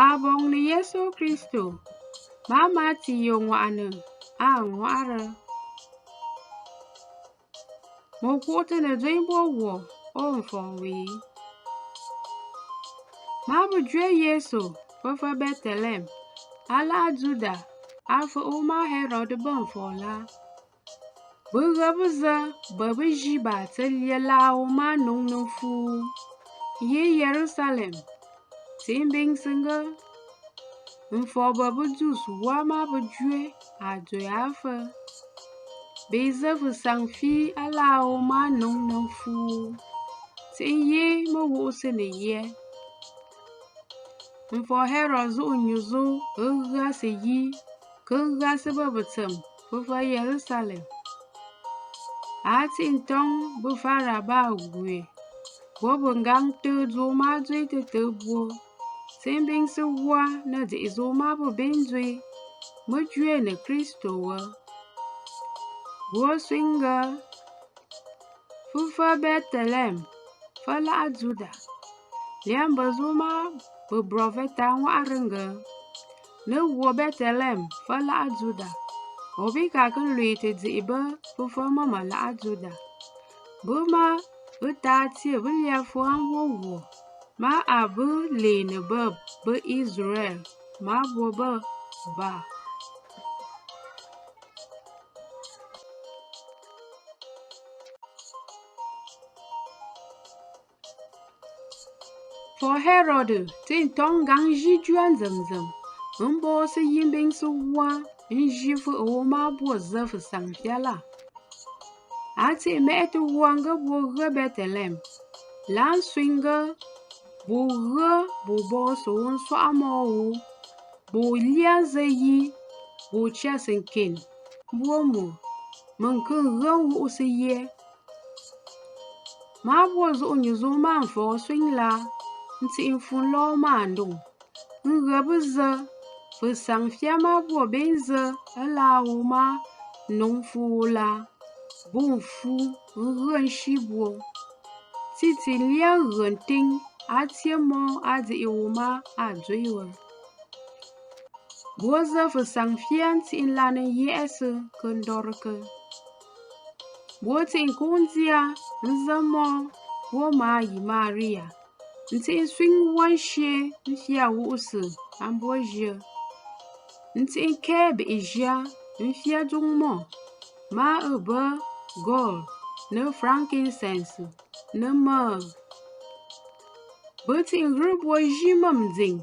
Àbòŋnǝ Yesu Kristò, ma Matiyo ŋwà'anǝ a ŋwa'arǝ. Mәkwu'utәnە dzwi mbwo o mfɔŋwe. Ma bɨjwe Yesu fǝfǝ Bethlehem a la'a Dzuda a fǝ'ǝ ma Hɛrodǝ bə mfɔla. Bɨghǝ bɨzǝ bə bɨzhi ba tselie lawo ma nuŋǝ mfu yi Yɛrǝsale nti'i biŋsǝ ngǝ. Mfɔ bə bɨ Dzusǝ wa ma bɨjwe a dzwe a fǝ. Biŋsǝ fǝsaŋ fi a lawo ma nuŋǝ mfu nti'i yi mǝ ghu'usǝnǝ ye. Mfɔ Hɛrodǝ zu'u nyuzo ghasǝ yi kɨ ghasǝ bə bɨtsəm fǝfǝ Yɛrǝsale. A ti'i ntoŋ bɨ fara ba gwe bo bɨ ngaŋ tə dzo ma dzwe tǝtǝ bwo. Nti'i biŋsǝ wa nǝ di'i zo ma bɨ biŋ dzwe mǝ jwe nǝ Kristò wǝ. Ghuo swingǝ fǝfǝ Bethlehem fǝ la'a Dzuda. Lyambǝ zo ma bɨ profeta ŋwa'arǝ ngǝ. Nǝ ghuo Bethlehem fǝ la'a Dzuda. Obi ka kɨ lwitǝ di'i bǝ fǝfǝ mǝ la'a Dzuda. Bɨ ma bɨ ta tie bɨ lyafǝ a mbwo ghuo ma a bɨ lenǝ bǝ Israel ma bwo bǝ ba. For Hɛrodǝ ti'i ntoŋ ngaŋ zhi jua nzǝmzǝm. Mbwo sǝ yi biŋsǝ wa nji fǝ'ǝ ma bwo zǝ fǝsaŋ fyala. A ti'i me'tǝ wa ngǝ bwo ghǝ Bethlehem. La swingǝ bò ghǝ bò bo sǝ nswa'a mowo. Bò lya zǝ yi bò chasǝ nkin mbwo mǝ nkɨ ghǝ ghu'usǝ ye. Ma bwo zu'u nyuzo ma mfɔ swing la. Nti'i mfu lo ma ndung. Nghǝ bɨ zǝ fǝsaŋ fya ma bwo biŋsǝ a lawo ma nuŋ mfu la. Bù mfu ghǝ nshi bwo. Titi lya ghǝ ntiŋ a tie mo a di'i wuma a dzwe wǝ. Bwo zǝ fǝsaŋ fya nti'i lanǝ ye'sǝ kɨ ndorǝkǝ. Bwo ti'i nkunzia nzǝ mo bwo ma yi Mariya. Nti'i swing wanshe nfya ghu'usǝ a mbwo zhǝ. Nti'i nke bi'izha nfya dung mo ma bǝ gold nǝ frankincense nǝ myrrh. Bɨ ti'i nghɨ bwo zhi mǝ mdziŋ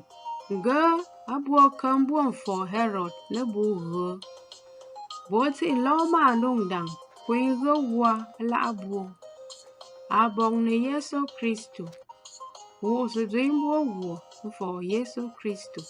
ngǝ a bwo kǝ mbwo mfɔ Hɛrodǝ nǝ bǝ ghǝ. Bwo ti'i lo ma ndung ndang kwi ghǝ wa la'a bwo. Àbòŋnǝ Yesu Kristò. Ghu'usǝ dzwi mbwo ghuo mfɔ Yesu Kristò.